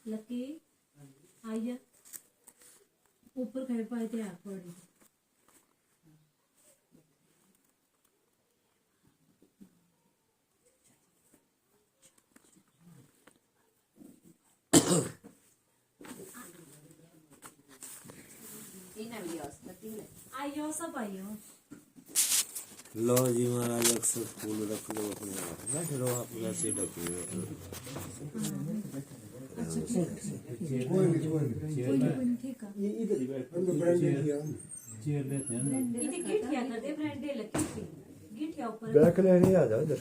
Lucky आइए ऊपर खड़े पाए थे आप पड़ी आइयो सब आइयो। लो जी महाराज अक्सर फूल रख लो अपने आप बैठ रहो आप वैसे ढके हुए ठीक है इधर गिठिया कर दे फ्रेंड दे लकी थी गिठिया ऊपर बैक लेने आ जाओ इधर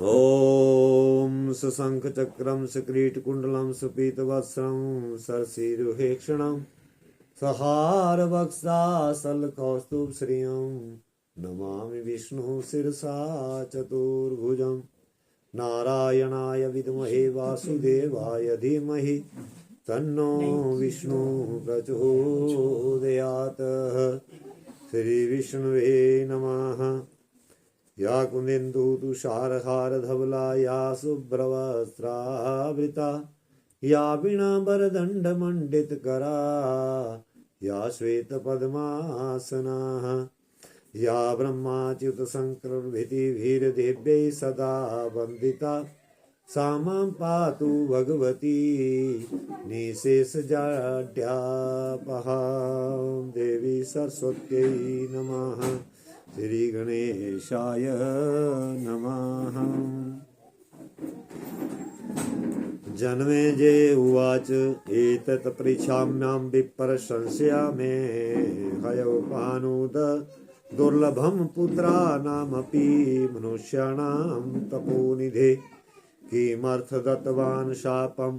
ओम सशंख चक्रम सक्रीट कुंडलम सुपीत वस्त्रम सरसीरुहेक्षणम सहार वक्सा सल कौस्तुभ श्रियम नमामि विष्णु शिरसा चतुर्भुजम नारायणाय विद्महे वासुदेवाय धीमहि तन्नो विष्णु प्रचोदयात् श्री विष्णुवे नमः। या कुंदेन्दु तुषारहार धवला या शुभ्रवस्त्रावृता या वीणाम्बरदण्ड मंडित करा या श्वेत पद्मासना या ब्रह्माच्युत शंकरभृतिभिर्देव्यै सदा वन्दिता सा मां पातु भगवती निशेषजाड्यापहा देवी सरस्वत्यै नमः। श्री गणेशाय नमः। जन्मेजय उवाच एतत् परीक्षाम्यां विप्र संशयामि हयोपानुद दुर्लभं पुत्राणामपि मनुष्याणां तपोनिधे किमर्थ दत्तवान् शापं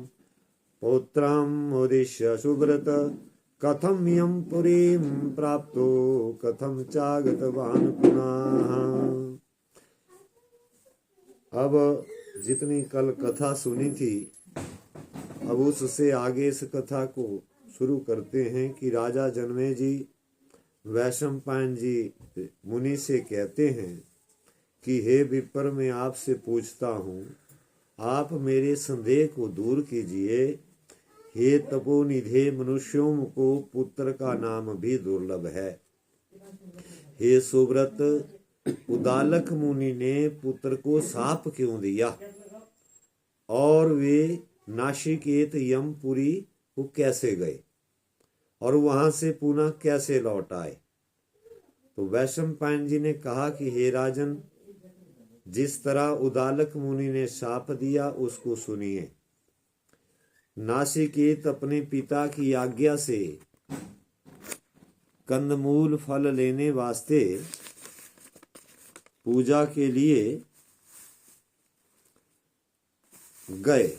पुत्रम् उद्दिश्य सुव्रत कथम यम पुरीं प्राप्तो कथम चागतवान् पुनः। अब जितनी कल कथा सुनी थी अब उससे आगे इस कथा को शुरू करते हैं कि राजा जन्मेजय वैशंपायन जी मुनि से कहते हैं कि हे विप्र मैं आपसे पूछता हूँ आप मेरे संदेह को दूर कीजिए। हे तपोनिधे मनुष्यों को पुत्र का नाम भी दुर्लभ है। हे सुव्रत उदालक मुनि ने पुत्र को साप क्यों दिया और वे नासिकेत यमपुरी को कैसे गए और वहां से पुनः कैसे लौट आए। तो वैशंपायन जी ने कहा कि हे राजन जिस तरह उदालक मुनि ने साप दिया उसको सुनिए। नासिकेत अपने पिता की आज्ञा से कंदमूल फल लेने वास्ते पूजा के लिए गए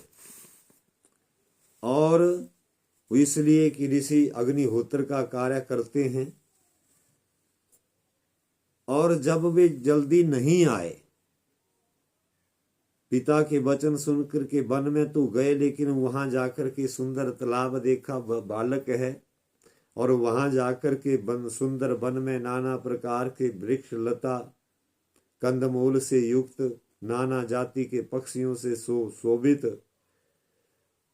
और इसलिए कि ऋषि अग्निहोत्र का कार्य करते हैं और जब वे जल्दी नहीं आए पिता के वचन सुनकर के वन में तो गए लेकिन वहां जाकर के सुंदर तालाब देखा बालक है और वहां जाकर के सुंदर वन में नाना प्रकार के वृक्ष लता कंदमूल से युक्त नाना जाति के पक्षियों से शोभित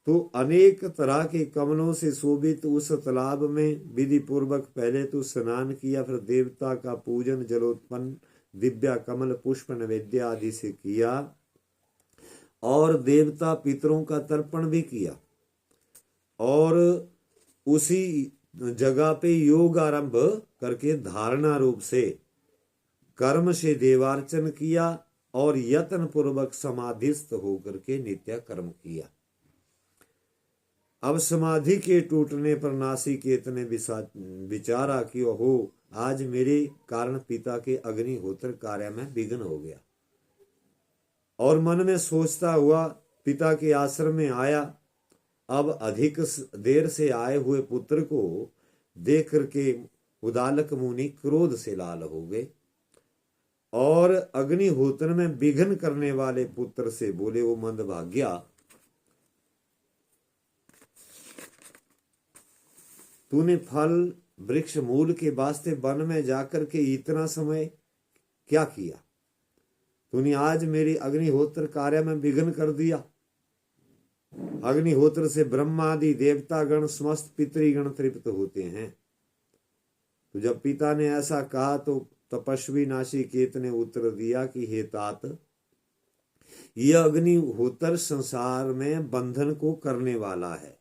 तो अनेक तरह के कमलों से शोभित उस तालाब में विधि पूर्वक पहले तो स्नान किया फिर देवता का पूजन जलोत्पन्न दिव्या कमल पुष्प नैवेद्य आदि से किया और देवता पितरों का तर्पण भी किया और उसी जगह पे योग आरंभ करके धारणा रूप से कर्म से देवार्चन किया और यत्न पूर्वक समाधिस्थ होकर के नित्य कर्म किया। अब समाधि के टूटने पर नासिकेत ने विचारा कि ओहो आज मेरे कारण पिता के अग्निहोत्र कार्य में विघ्न हो गया और मन में सोचता हुआ पिता के आश्रम में आया। अब अधिक देर से आए हुए पुत्र को देख करके उदालक मुनि क्रोध से लाल हो गए और अग्निहोत्र में विघ्न करने वाले पुत्र से बोले वो मंदभाग्या तूने फल वृक्ष मूल के वास्ते वन में जाकर के इतना समय क्या किया? तूने आज मेरी अग्निहोत्र कार्य में विघ्न कर दिया। अग्निहोत्र से ब्रह्मादि देवता गण समस्त पितृगण तृप्त होते हैं। तो जब पिता ने ऐसा कहा तो तपस्वी नासिकेत ने उत्तर दिया कि हे तात, यह अग्निहोत्र संसार में बंधन को करने वाला है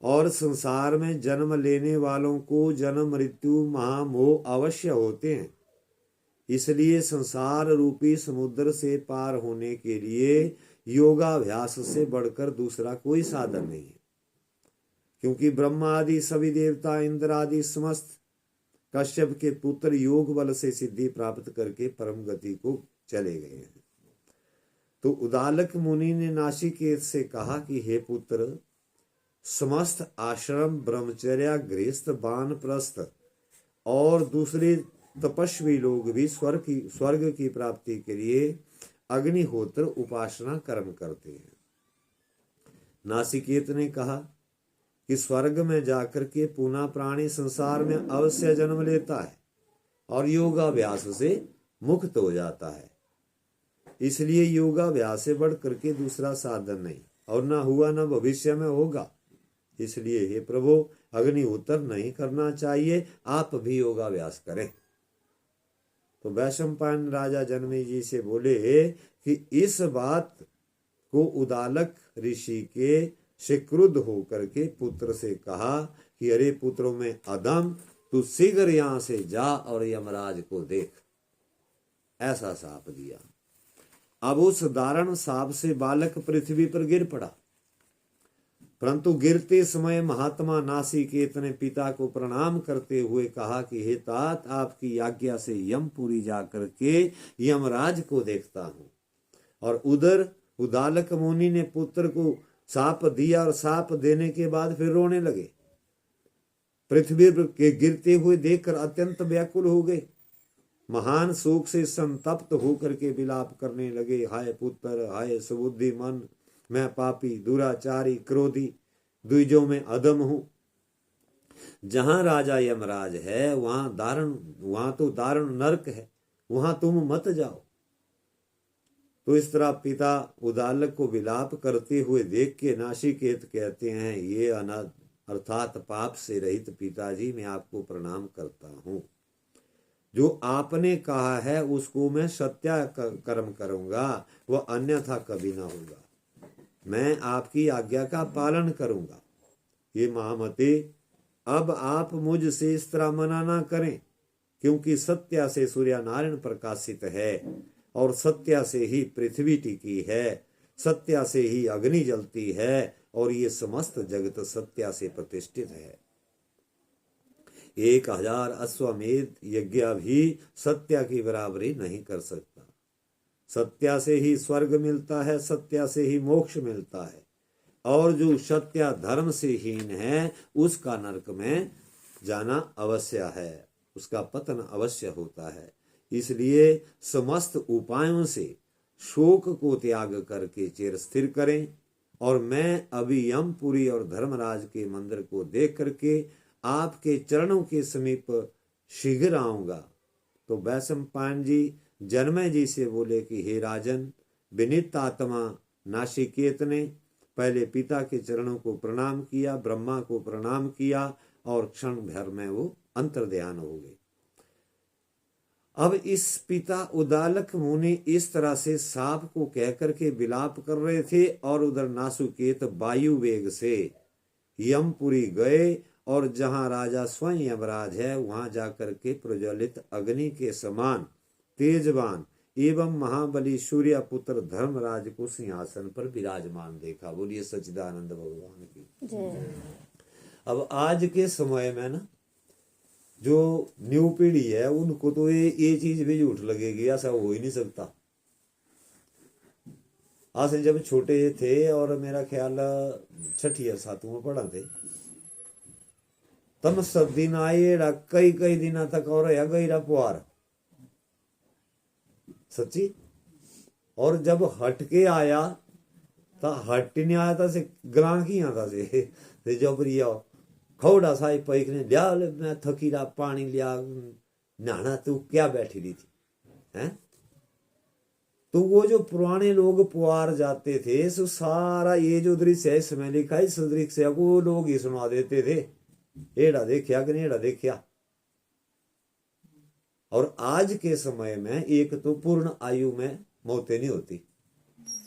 और संसार में जन्म लेने वालों को जन्म मृत्यु महामोह अवश्य होते हैं। इसलिए संसार रूपी समुद्र से पार होने के लिए योगाभ्यास से बढ़कर दूसरा कोई साधन नहीं है। क्योंकि ब्रह्मा आदि सभी देवता, इंद्र आदि समस्त कश्यप के पुत्र योग बल से सिद्धि प्राप्त करके परम गति को चले गए हैं। तो उदालक मुनि ने नासिकेत से कहा कि हे पुत्र, समस्त आश्रम, ब्रह्मचर्या, गृहस्थ, वानप्रस्थ और दूसरे तपस्वी लोग भी स्वर्ग की प्राप्ति के लिए अग्निहोत्र उपासना कर्म करते हैं। नासिकेत ने कहा कि स्वर्ग में जाकर के पुनः प्राणी संसार में अवश्य जन्म लेता है और योगाभ्यास से मुक्त हो जाता है। इसलिए योगाभ्यास से बढ़ करके दूसरा साधन नहीं, और न हुआ न भविष्य में होगा। इसलिए हे प्रभु, अग्निहोत्र नहीं करना चाहिए, आप भी योगाभ्यास करें। तो वैशंपायन राजा जनमेजय जी से बोले कि इस बात को उदालक ऋषि के से क्रुद्ध होकर के पुत्र से कहा कि अरे पुत्रों में अदम, तू शीघ्र यहां से जा और यमराज को देख। ऐसा शाप दिया। अब उस दारुण शाप से बालक पृथ्वी पर गिर पड़ा, परंतु गिरते समय महात्मा नासिकेत ने पिता को प्रणाम करते हुए कहा कि हे तात, आपकी आज्ञा से यमपुरी जाकर के यमराज को देखता हूं। और उधर उदालक मुनि ने पुत्र को शाप दिया और शाप देने के बाद फिर रोने लगे। पृथ्वी के गिरते हुए देखकर अत्यंत व्याकुल हो गए। महान शोक से संतप्त होकर के विलाप करने लगे। हाय पुत्र, हाय सुबुद्धि मन, मैं पापी, दुराचारी, क्रोधी, द्विजों में अधम हूं। जहां राजा यमराज है वहां तो दारुण नरक है, वहां तुम मत जाओ। तो इस तरह पिता उदालक को विलाप करते हुए देख के नासिकेत कहते हैं, ये अनाथ अर्थात पाप से रहित पिताजी, मैं आपको प्रणाम करता हूं। जो आपने कहा है उसको मैं सत्या कर्म करूंगा, वह अन्यथा कभी ना होगा। मैं आपकी आज्ञा का पालन करूंगा। ये महामते, अब आप मुझसे इस तरह मना ना करें, क्योंकि सत्या से सूर्य नारायण प्रकाशित है और सत्या से ही पृथ्वी टिकी है, सत्या से ही अग्नि जलती है और ये समस्त जगत सत्या से प्रतिष्ठित है। 1000 अश्वमेध यज्ञ भी सत्या की बराबरी नहीं कर सकता। सत्या से ही स्वर्ग मिलता है, सत्या से ही मोक्ष मिलता है, और जो सत्या धर्म से हीन है उसका नरक में जाना अवश्य है, उसका पतन अवश्य होता है। इसलिए समस्त उपायों से शोक को त्याग करके चिर स्थिर करें, और मैं अभी यमपुरी और धर्मराज के मंदिर को देख करके आपके चरणों के समीप शीघ्र आऊंगा। तो वैशंपायन जी जनमेजय जी से बोले कि हे राजन, विनीत आत्मा नासिकेत ने पहले पिता के चरणों को प्रणाम किया, ब्रह्मा को प्रणाम किया और क्षण भर में वो अंतर्ध्यान हो गए। अब इस पिता उदालक मुनि इस तरह से साप को कहकर के विलाप कर रहे थे, और उधर नासिकेत वायु वेग से यमपुरी गए, और जहां राजा स्वयं यमराज है वहां जाकर के प्रज्वलित अग्नि के समान तेजवान एवं महाबली सूर्य पुत्र धर्मराज को सिंहासन पर विराजमान देखा। बोलिए सच्चिदानंद भगवान की जय। अब आज के समय में ना जो न्यू पीढ़ी है उनको तो ये चीज भी झूठ लगेगी, ऐसा हो ही नहीं सकता। आज जब छोटे थे और मेरा ख्याल 6वीं या 7वीं में पढ़ा थे, तम सब दिन आए कई दिन तक और गई पुआर सच्ची। और जब हट के आया तो हट नहीं आया था से ग्रां की आता से जबरिया खौड़ा साई पैक ने लिया ले, मैं थकीरा पानी लिया नहाना, तू क्या बैठी रही थी हैं? तो वो जो पुराने लोग पुआर जाते थे सो सारा ये जो दृश्य है इसमें लिखा, इस दृश्य को लोग ही सुना देते थे, एड़ा देखा कि नहीं एड़ा देखा। और आज के समय में एक तो पूर्ण आयु में मौतें नहीं होती,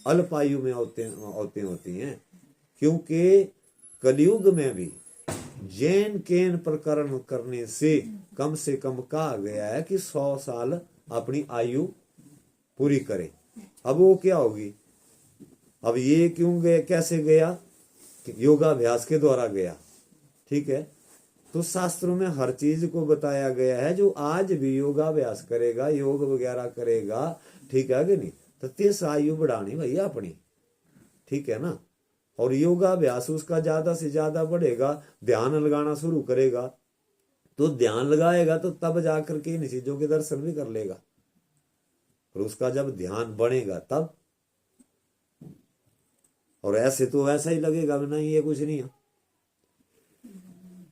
अल्प आयु में मौतें होती हैं, क्योंकि कलयुग में भी जैन केन प्रकरण करने से कम कहा गया है कि 100 साल अपनी आयु पूरी करे। अब वो क्या होगी, अब ये क्यों गया, कैसे गया, योगाभ्यास के द्वारा गया। ठीक है, तो शास्त्रों में हर चीज को बताया गया है, जो आज भी योगाभ्यास करेगा, योग वगैरह करेगा, ठीक है कि नहीं, तो 30 आयु बढ़ानी भैया अपनी, ठीक है ना। और योगाभ्यास उसका ज्यादा से ज्यादा बढ़ेगा, ध्यान लगाना शुरू करेगा, तो ध्यान लगाएगा तो तब जाकर के इन चीजों के दर्शन भी कर लेगा, और उसका जब ध्यान बढ़ेगा तब। और ऐसे तो वैसा ही लगेगा नहीं ये कुछ नहीं है।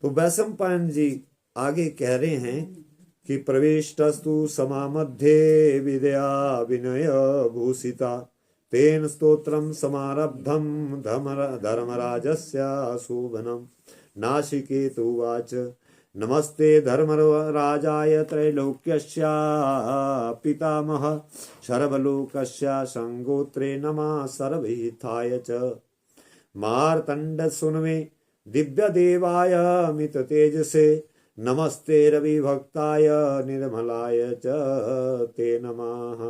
तो वैशंपायन जी आगे कह रहे हैं कि प्रविष्टस्तु समामध्ये विद्या विनय भूषिता तेन स्तोत्रम समारब्धम धर्मराजस्य शोभनम। नासिकेतुवाच नमस्ते धर्मराजाय त्रैलोक्यस्य पितामह सर्वलोकस्य संगोत्रे नमः सर्वहिताय च। मार्तंड सुनमे दिव्य देवाय मित तेजसे नमस्ते रवि भक्ताय निर्मलाय च ते नमः।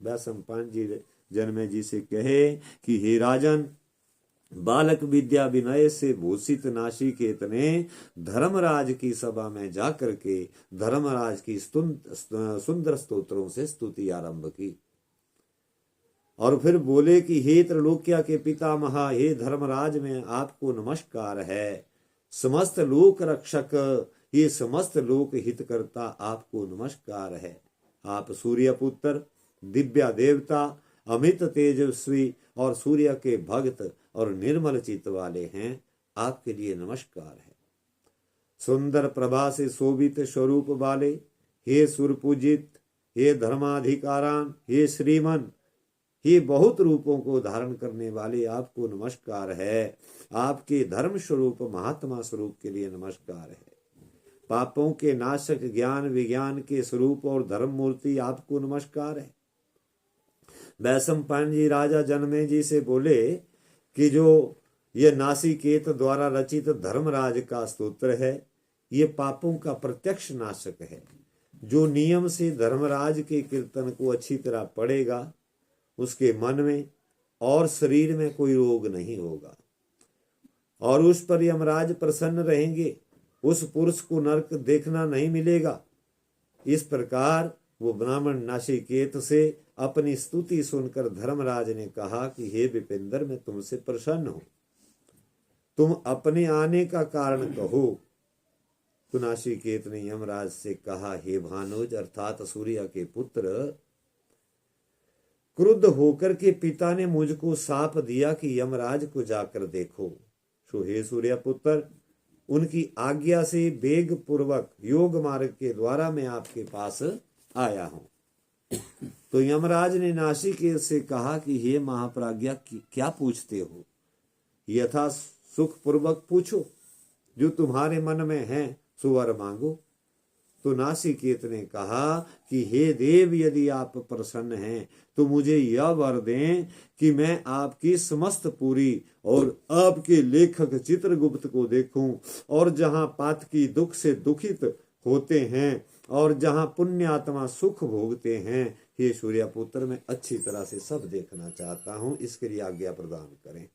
वैशंपायन जी जन्मे जी से कहे कि हे राजन, बालक विद्या विनय से भूषित नासिकेत ने धर्मराज की सभा में जाकर के धर्मराज की सुंदर स्तोत्रों से स्तुति आरंभ की, और फिर बोले कि हे त्रिलोक्या के पितामह, हे धर्मराज में आपको नमस्कार है। समस्त लोक रक्षक, ये समस्त लोक हितकर्ता आपको नमस्कार है। आप सूर्य पुत्र, दिव्या देवता, अमित तेजस्वी और सूर्य के भक्त और निर्मल चित्त वाले हैं, आपके लिए नमस्कार है। सुंदर प्रभा से शोभित स्वरूप वाले, हे सुरपूजित, हे धर्माधिकारान, हे श्रीमन, ये बहुत रूपों को धारण करने वाले आपको नमस्कार है। आपके धर्म स्वरूप महात्मा स्वरूप के लिए नमस्कार है। पापों के नाशक ज्ञान विज्ञान के स्वरूप और धर्म मूर्ति आपको नमस्कार है। वैशंपायन जी राजा जनमे जी से बोले कि जो ये नासिकेत द्वारा रचित धर्मराज का स्तोत्र है, ये पापों का प्रत्यक्ष नाशक है। जो नियम से धर्मराज के कीर्तन को अच्छी तरह पढ़ेगा, उसके मन में और शरीर में कोई रोग नहीं होगा, और उस पर यमराज प्रसन्न रहेंगे। उस पुरुष को नरक देखना नहीं मिलेगा। इस प्रकार वो ब्राह्मण नासिकेत से अपनी स्तुति सुनकर धर्मराज ने कहा कि हे विपिंदर, मैं तुमसे प्रसन्न हूं, तुम अपने आने का कारण कहो। तो नासिकेत ने यमराज से कहा, हे भानुज अर्थात सूर्य के पुत्र, क्रुद्ध होकर के पिता ने मुझको साप दिया कि यमराज को जाकर देखो। सो हे सूर्य पुत्र, उनकी आज्ञा से वेग पूर्वक योग मार्ग के द्वारा मैं आपके पास आया हूं। तो यमराज ने नासिकेत से कहा कि हे महाप्राज्ञा, क्या पूछते हो? यथा सुख पूर्वक पूछो, जो तुम्हारे मन में है सो वर मांगो। तो नासिकेत ने कहा कि हे देव, यदि आप प्रसन्न हैं तो मुझे यह वर दें कि मैं आपकी समस्त पूरी और आपके लेखक चित्रगुप्त को देखूं, और जहां पातकी दुख से दुखित होते हैं और जहां पुण्यात्मा सुख भोगते हैं, हे सूर्यपुत्र, मैं अच्छी तरह से सब देखना चाहता हूं, इसके लिए आज्ञा प्रदान करें।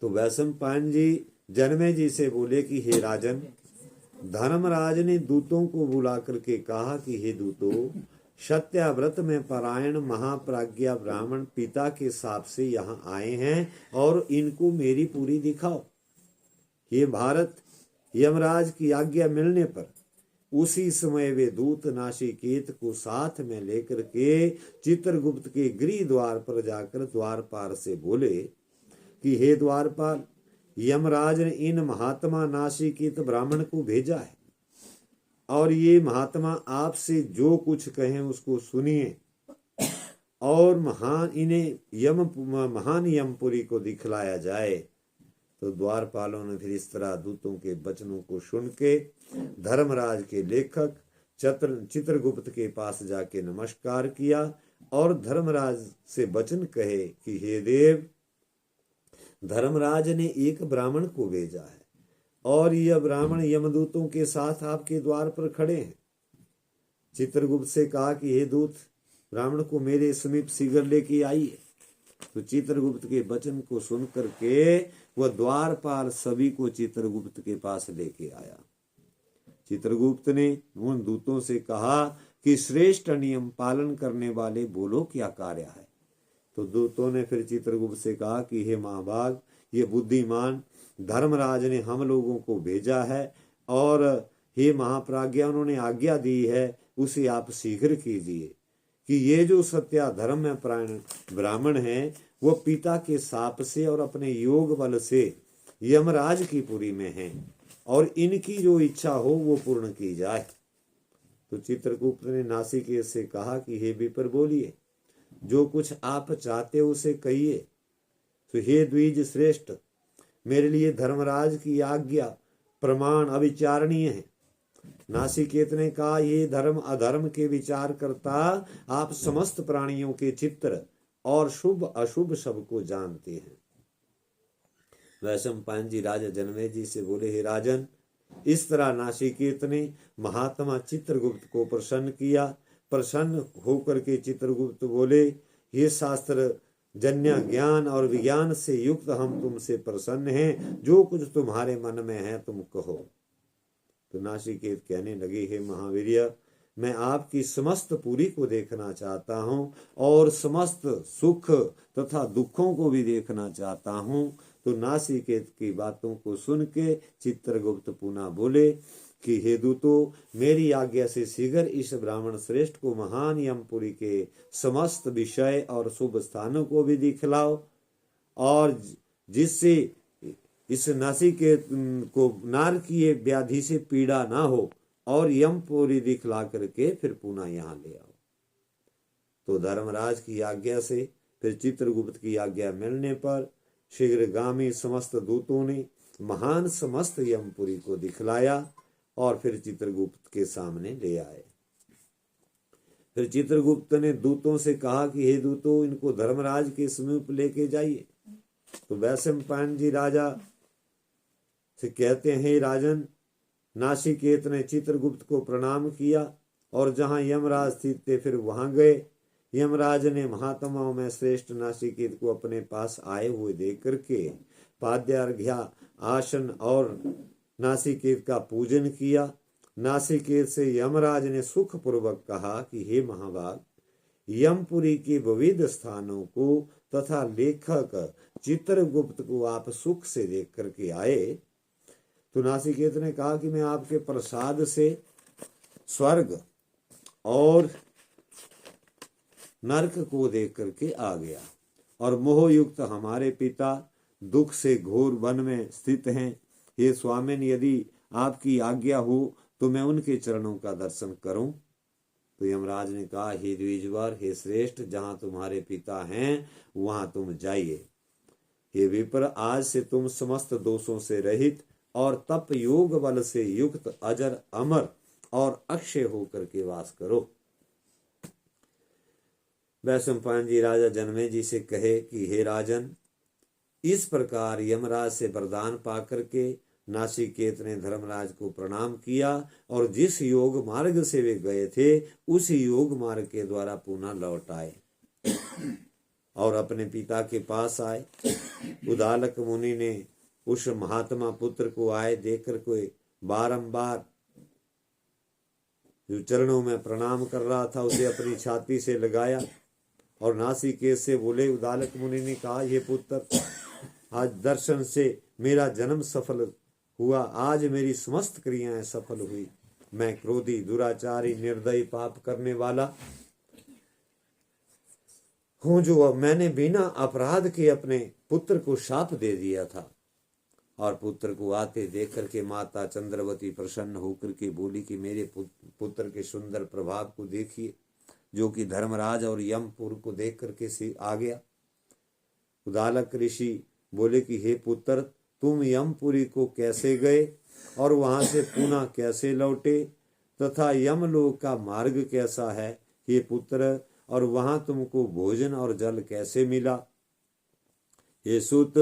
तो वैशंपायन जी जनमे जी से बोले कि हे राजन, धर्मराज ने दूतों को बुला करके कहा कि हे दूतों, सत्याव्रत में परायण महाप्राज्ञा ब्राह्मण पिता के शाप से यहाँ आए हैं, और इनको मेरी पूरी दिखाओ। ये भारत, यमराज की आज्ञा मिलने पर उसी समय वे दूत नासिकेत को साथ में लेकर के चित्रगुप्त के गृह द्वार पर जाकर द्वारपाल से बोले कि हे द्वारपाल, यमराज ने इन महात्मा नासिकेत ब्राह्मण को भेजा है और ये महात्मा आपसे जो कुछ कहें उसको सुनिए और महान यमपुरी को दिखलाया जाए। तो द्वारपालों ने फिर इस तरह दूतों के वचनों को सुन के धर्मराज के लेखक चित्रगुप्त के पास जाके नमस्कार किया और धर्मराज से वचन कहे कि हे देव, धर्मराज ने एक ब्राह्मण को भेजा है और यह ब्राह्मण यमदूतों के साथ आपके द्वार पर खड़े हैं। चित्रगुप्त से कहा कि हे दूत, ब्राह्मण को मेरे समीप शीघ्र लेके आइए। तो चित्रगुप्त के वचन को सुन करके वह द्वारपाल सभी को चित्रगुप्त के पास लेके आया। चित्रगुप्त ने उन दूतों से कहा कि श्रेष्ठ नियम पालन करने वाले बोलो क्या कार्य है। तो दूतों ने फिर चित्रगुप्त से कहा कि हे महाभाग, ये बुद्धिमान धर्मराज ने हम लोगों को भेजा है और हे महाप्राज्ञा, उन्होंने आज्ञा दी है उसे आप शीघ्र कीजिए कि ये जो सत्या धर्म में प्राण ब्राह्मण है वो पिता के शाप से और अपने योग बल से यमराज की पुरी में है और इनकी जो इच्छा हो वो पूर्ण की जाए। तो चित्रगुप्त ने नासिकेत से कहा कि हे विप्र, बोलिए, जो कुछ आप चाहते हो उसे कहिए। तो हे द्विज श्रेष्ठ, मेरे लिए धर्मराज की आज्ञा प्रमाण अविचारणीय है। नासिकेत ने कहा, ये धर्म अधर्म के विचार करता आप समस्त प्राणियों के चित्र और शुभ अशुभ सबको जानते हैं। वैशंपायन जी राजा जनमेजय से बोले, हे राजन, इस तरह नासिकेत ने महात्मा चित्रगुप्त को प्रसन्न किया। प्रसन्न होकर के चित्रगुप्त बोले, ये शास्त्र जन्य ज्ञान और विज्ञान से युक्त हम तुमसे प्रसन्न हैं, जो कुछ तुम्हारे मन में है तुम कहो। तो नासिकेत कहने लगे, हे महावीर्य, मैं आपकी समस्त पुरी को देखना चाहता हूँ और समस्त सुख तथा दुखों को भी देखना चाहता हूँ। तो नासिकेत की बातों को सुन के चित्रगुप्त पुनः बोले कि हे दूतो, मेरी आज्ञा से शीघ्र इस ब्राह्मण श्रेष्ठ को महान यमपुरी के समस्त विषय और शुभ स्थानों को भी दिखलाओ और जिससे इस नासिकेत को नारकीय व्याधि से पीड़ा ना हो और यमपुरी दिखला करके फिर पुनः यहाँ ले आओ। तो धर्मराज की आज्ञा से फिर चित्रगुप्त की आज्ञा मिलने पर शीघ्रगामी समस्त दूतों ने महान समस्त यमपुरी को दिखलाया और फिर चित्रगुप्त के सामने ले आए। फिर चित्रगुप्त ने दूतों से कहा कि हे दूतों, इनको धर्मराज के समीप लेके जाइए। तो वैशंपायन जी राजा से कहते हैं, राजन, नासिकेत ने चित्रगुप्त को प्रणाम किया और जहां यमराज स्थित थे फिर वहां गए। यमराज ने महात्माओं में श्रेष्ठ नासिकेत को अपने पास आए हुए देख करके पाद्यार्घ्य आसन और नासिकेत का पूजन किया। नासिकेत से यमराज ने सुख पूर्वक कहा कि हे महाभाग, यमपुरी के विविध स्थानों को तथा लेखक चित्रगुप्त को आप सुख से देख करके आए। तो नासिकेत ने कहा कि मैं आपके प्रसाद से स्वर्ग और नरक को देख करके आ गया और मोहयुक्त हमारे पिता दुख से घोर वन में स्थित हैं। हे स्वामिन, यदि आपकी आज्ञा हो तो मैं उनके चरणों का दर्शन करूं। तो यमराज ने कहा, हे द्विजवर, हे श्रेष्ठ, जहां तुम्हारे पिता हैं वहां तुम जाइए। हे विप्र, आज से तुम समस्त दोषों से रहित और तप योग बल से युक्त अजर अमर और अक्षय होकर के वास करो। वैशंपायन जी राजा जनमेजय से कहे कि हे राजन, इस प्रकार यमराज से वरदान पाकर के नासिकेत ने धर्मराज को प्रणाम किया और जिस योग मार्ग से वे गए थे उस योग मार्ग के द्वारा पुनः लौट आए और अपने पिता के पास आए। उदालक मुनि ने उस महात्मा पुत्र को आए देखकर कोई बारंबार जो चरणों में प्रणाम कर रहा था उसे अपनी छाती से लगाया और नासिकेत से बोले। उदालक मुनि ने कहा, ये पुत्र, आज दर्शन से मेरा जन्म सफल हुआ, आज मेरी समस्त क्रियाएं सफल हुई। मैं क्रोधी, दुराचारी, निर्दयी, पाप करने वाला हूं, जो मैंने बिना अपराध के अपने पुत्र को शाप दे दिया था और पुत्र को आते देख करके माता चंद्रवती प्रसन्न होकर के बोली कि मेरे पुत्र के सुंदर प्रभाव को देखिए, जो कि धर्मराज और यमपुर को देख करके से आ गया। उदालक ऋषि बोले कि हे पुत्र, तुम यमपुरी को कैसे गए और वहां से पुनः कैसे लौटे, तथा यमलोक का मार्ग कैसा है हे पुत्र, और वहां तुमको भोजन और जल कैसे मिला। हे सुत,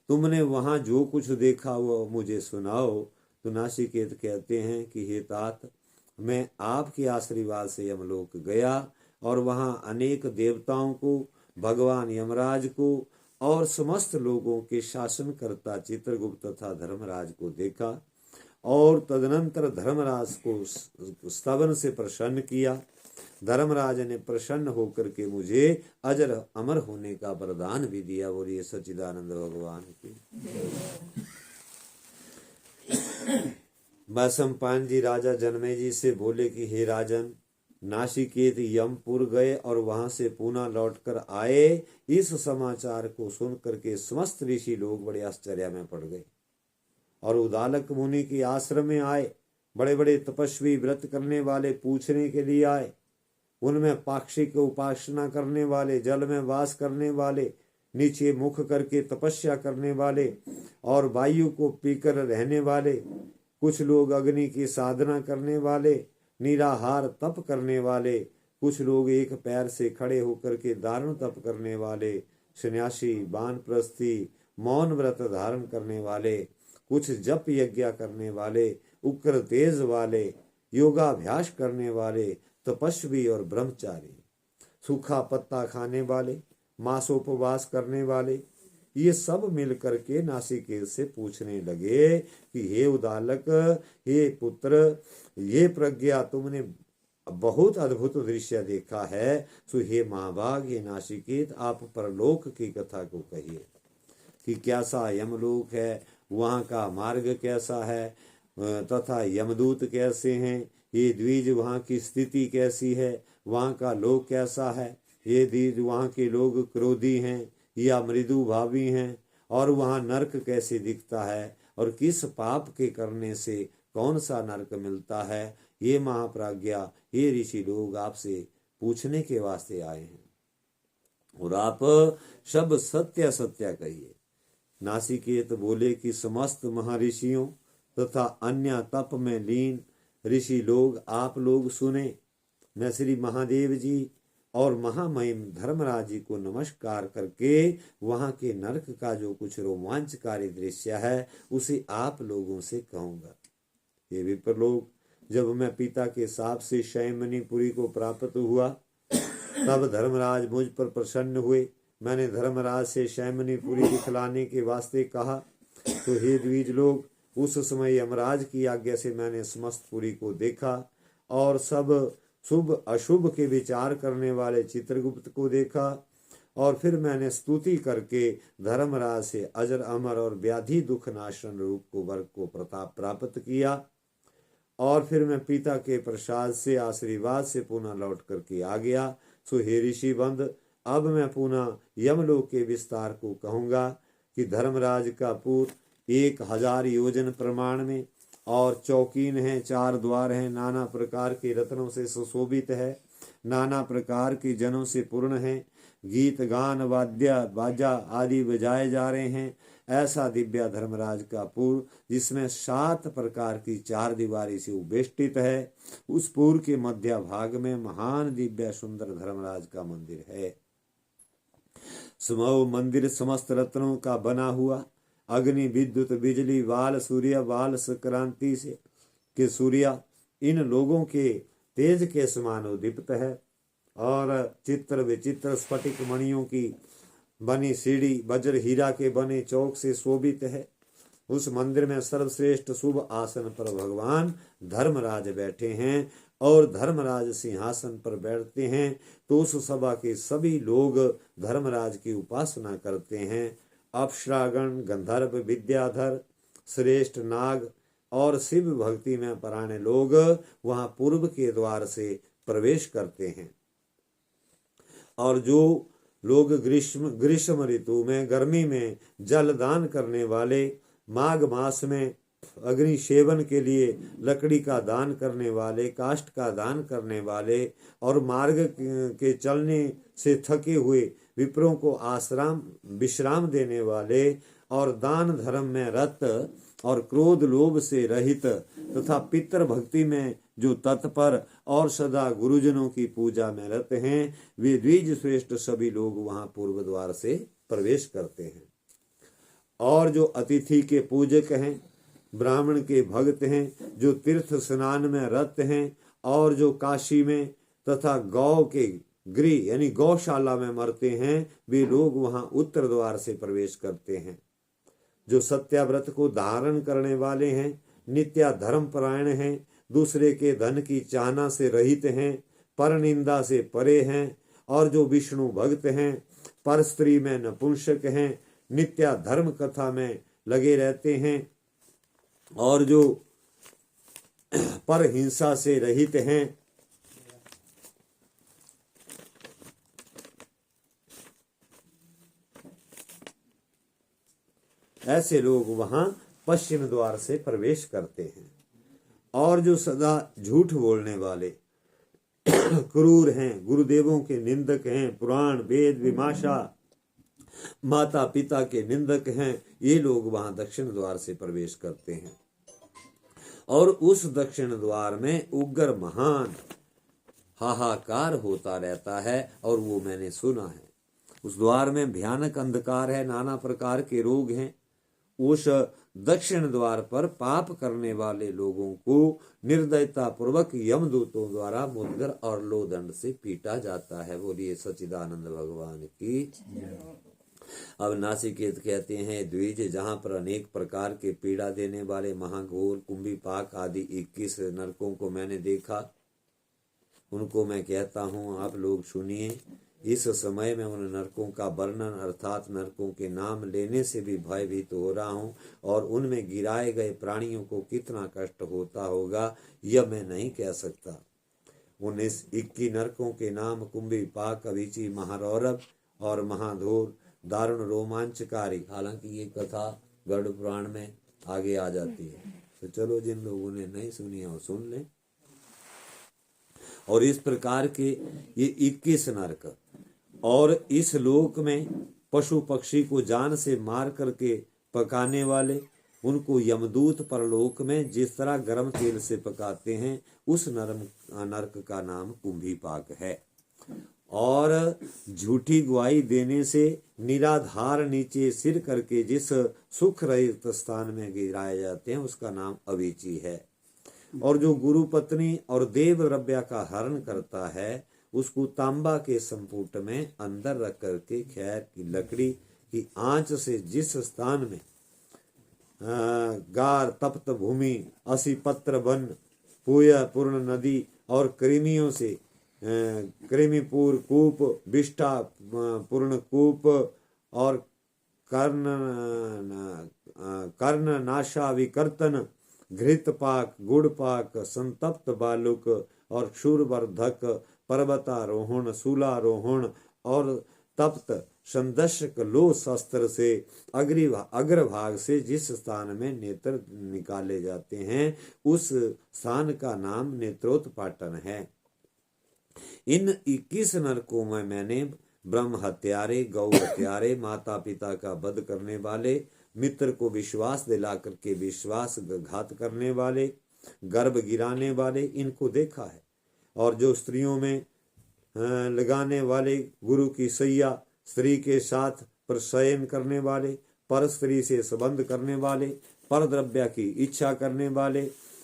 तुमने वहां जो कुछ देखा वो मुझे सुनाओ। तो नासिकेत कहते हैं कि हे तात, मैं आपके आशीर्वाद से यमलोक गया और वहां अनेक देवताओं को, भगवान यमराज को और समस्त लोगों के शासनकर्ता चित्रगुप्त तथा धर्मराज को देखा, और तदनंतर धर्मराज को स्तवन से प्रसन्न किया। धर्मराज ने प्रसन्न होकर के मुझे अजर अमर होने का वरदान भी दिया। बोलिए सच्चिदानंद भगवान की। वैशंपायन जी राजा जनमेजय से बोले कि हे राजन, नासिकेत यमपुर गए और वहां से पुनः लौटकर आए। इस समाचार को सुनकर के समस्त ऋषि लोग बड़े आश्चर्य में पड़ गए और उदालक मुनि के आश्रम में आए। बड़े बड़े तपस्वी व्रत करने वाले पूछने के लिए आए। उनमें पाक्षिक उपासना करने वाले, जल में वास करने वाले, नीचे मुख करके तपस्या करने वाले और वायु को पीकर रहने वाले, कुछ लोग अग्नि की साधना करने वाले, निराहार तप करने वाले, कुछ लोग एक पैर से खड़े होकर के दारुण तप करने वाले, सन्यासी, वानप्रस्थी, मौन व्रत धारण करने वाले, कुछ जप यज्ञ करने वाले, उग्र तेज वाले, योगाभ्यास करने वाले, तपस्वी और ब्रह्मचारी, सूखा पत्ता खाने वाले, मासोपवास करने वाले, ये सब मिल करके नासिकेत से पूछने लगे कि हे उदालक, हे पुत्र, ये प्रज्ञा तुमने बहुत अद्भुत दृश्य देखा है, सो हे महाभाग, हे नासिकेत, आप परलोक की कथा को कहिए कि कैसा यमलोक है, वहाँ का मार्ग कैसा है, तथा यमदूत कैसे हैं, ये द्विज वहाँ की स्थिति कैसी है, वहाँ का लोक कैसा है, ये द्विज वहाँ के लोग क्रोधी हैं या मृदु भावी हैं, और वहाँ नरक कैसे दिखता है और किस पाप के करने से कौन सा नरक मिलता है, ये महाप्राज्ञा, ये ऋषि लोग आपसे पूछने के वास्ते आए हैं और आप सब सत्य सत्य कहिए। नासिकेत बोले कि समस्त महर्षियों तथा अन्य तप में लीन ऋषि लोग, आप लोग सुने। मैं श्री महादेव जी और महामहिम धर्मराज जी को नमस्कार करके वहां के नरक का जो कुछ रोमांचकारी दृश्य है उसे आप लोगों से कहूंगा। ये विप्रलोक, जब मैं पिता के साप से शैमनीपुरी को प्राप्त हुआ तब धर्मराज मुझ पर प्रसन्न हुए। मैंने धर्मराज से शैमनीपुरी दिखलाने के वास्ते कहा तो हे द्विज लोग, उस समय यमराज की आज्ञा से मैंने समस्त पुरी को देखा और सब शुभ अशुभ के विचार करने वाले चित्रगुप्त को देखा, और फिर मैंने स्तुति करके धर्मराज से अजर अमर और व्याधि दुख नाशन रूप को वर्ग को प्रताप प्राप्त किया, और फिर मैं पिता के प्रसाद से आशीर्वाद से पुनः लौट करके आ गया। सो हे ऋषि बंद, अब मैं पुनः यमलोक के विस्तार को कहूंगा कि धर्मराज का पुर 1000 योजन प्रमाण में और चौकीन है, 4 द्वार हैं, नाना प्रकार के रत्नों से सुशोभित है, नाना प्रकार के जनों से पूर्ण है, गीत गान वाद्य बाजा आदि बजाए जा रहे हैं। ऐसा दिव्य धर्मराज का पुर जिसमें 7 प्रकार की 4 दीवारी से उबेष्टित है, उस पुर के मध्य भाग में महान दिव्य सुंदर धर्मराज का मंदिर है। समो मंदिर समस्त रत्नों का बना हुआ, अग्नि विद्युत बिजली वाल सूर्य वाल संक्रांति से के सूर्य इन लोगों के तेज के समान उद्दीप्त है, और चित्र विचित्र स्फटिक मणियों की बनी सीढ़ी वज्र हीरा के बने चौक से शोभित है। उस मंदिर में सर्वश्रेष्ठ शुभ आसन पर भगवान धर्मराज बैठे हैं और धर्मराज सिंहासन पर बैठते हैं, तो उस सभा के सभी लोग धर्मराज की उपासना करते हैं। अप्सरागण, गंधर्व, विद्याधर, श्रेष्ठ नाग और शिव भक्ति में परायण लोग वहां पूर्व के द्वार से प्रवेश करते हैं, और जो लोग ग्रीष्म ऋतु में गर्मी में जल दान करने वाले माघ मास में अग्नि सेवन के लिए लकड़ी का दान करने वाले, काष्ठ का दान करने वाले और मार्ग के चलने से थके हुए विप्रों को आश्राम विश्राम देने वाले और दान धर्म में रत और क्रोध लोभ से रहित तथा पितर भक्ति में जो तत्पर और सदा गुरुजनों की पूजा में रत हैं, वे द्विज श्रेष्ठ सभी लोग वहां पूर्व द्वार से प्रवेश करते हैं। और जो अतिथि के पूजक हैं, ब्राह्मण के भक्त हैं, जो तीर्थ स्नान में रत हैं और जो काशी में तथा गौ के गृह यानी गौशाला में मरते हैं, वे लोग वहां उत्तर द्वार से प्रवेश करते हैं। जो सत्याव्रत को धारण करने वाले हैं, नित्या धर्म परायण हैं, दूसरे के धन की चाहना से रहित हैं, पर निंदा से परे हैं और जो विष्णु भक्त हैं, पर स्त्री में नपुंसक हैं, नित्या धर्म कथा में लगे रहते हैं और जो पर हिंसा से रहित हैं, ऐसे लोग वहां पश्चिम द्वार से प्रवेश करते हैं। और जो सदा झूठ बोलने वाले क्रूर हैं, गुरुदेवों के निंदक हैं, पुराण वेद विमाशा माता पिता के निंदक हैं, ये लोग वहां दक्षिण द्वार से प्रवेश करते हैं। और उस दक्षिण द्वार में उग्र महान हाहाकार होता रहता है और वो मैंने सुना है। उस द्वार में भयानक अंधकार है, नाना प्रकार के रोग हैं। उस दक्षिण द्वार पर पाप करने वाले लोगों को निर्दयता पूर्वक यमदूतों द्वारा मुद्गर और लोदंड से पीटा जाता है। बोलिए सच्चिदानंद भगवान की। अब नासिकेत कहते हैं, द्विज, जहाँ पर अनेक प्रकार के पीड़ा देने वाले महाघोर कुंभीपाक आदि 21 नरकों को मैंने देखा, उनको मैं कहता हूँ, आप लोग सुनिए। इस समय में उन नरकों का वर्णन अर्थात नरकों के नाम लेने से भी भयभीत हो रहा हूँ और उनमें गिराए गए प्राणियों को कितना कष्ट होता होगा यह मैं नहीं कह सकता। उन 21 नरकों के नाम कुंभीपाक, अवीची, महारौरव और महाधोर, दारुण, रोमांचकारी। हालांकि ये कथा गरुड़ पुराण में आगे आ जाती है, तो चलो जिन लोगों ने नहीं सुनी है वो सुन लें। और इस प्रकार के ये 21 नरक और इस लोक में पशु पक्षी को जान से मार करके पकाने वाले, उनको यमदूत परलोक में जिस तरह गर्म तेल से पकाते हैं, उस नरक का नाम कुंभीपाक है। और झूठी गवाही देने से निराधार नीचे सिर करके जिस सुख रहित स्थान में गिराए जाते हैं, उसका नाम अवीची है। और जो गुरु पत्नी और देव द्रव्य का हरण करता है, उसको तांबा के संपुट में अंदर रख करके खैर की लकड़ी की आंच से जिस स्थान में गार तप्त भूमि, असी पत्र वन, पूय पूर्ण नदी और कृमियों से कृमिपूर कूप, विष्ठा पूर्ण कूप और कर्ण नाशा विकर्तन, घृत पाक, गुड़ पाक, संतप्त बालुक और क्षूरवर्धक, पर्वतारोहण, शूलारोहण और तप्त संदर्शक लो शस्त्र से अग्रभाग से जिस स्थान में नेत्र निकाले जाते हैं, उस स्थान का नाम नेत्रोत्पाटन है। इन 21 नरकों में मैंने ब्रह्म हत्यारे, गौ हत्यारे, माता पिता का वध करने वाले, मित्र को विश्वास दिला करके विश्वासघात करने वाले, गर्भ गिराने वाले, इनको देखा है। और जो स्त्रियों में लगाने वाले, गुरु की सैया, स्त्री के साथ प्रशयन करने वाले, पर स्त्री से संबंध करने वाले, पर द्रव्य की इच्छा करने वाले,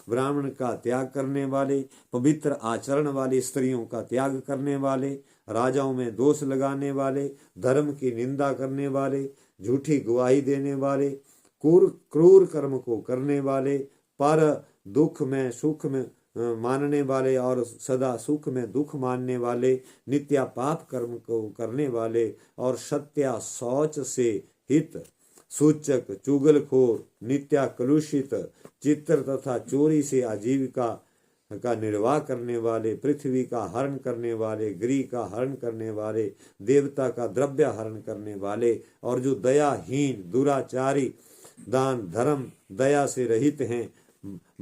ब्राह्मण का त्याग करने वाले, पवित्र आचरण वाली स्त्रियों का त्याग करने वाले, राजाओं में दोष लगाने वाले, धर्म की निंदा करने वाले, झूठी गवाही देने वाले, क्रूर कर्म को करने वाले, पर दुख में सुख में मानने वाले और सदा सुख में दुख मानने वाले, नित्या पाप कर्म को करने वाले और सत्या शौच से हित सूचक, चुगलखोर, नित्या कलुषित चित्र तथा चोरी से आजीविका का निर्वाह करने वाले, पृथ्वी का हरण करने वाले, गृह का हरण करने वाले, देवता का द्रव्य हरण करने वाले और जो दयाहीन, दुराचारी, दान धर्म दया से रहित हैं,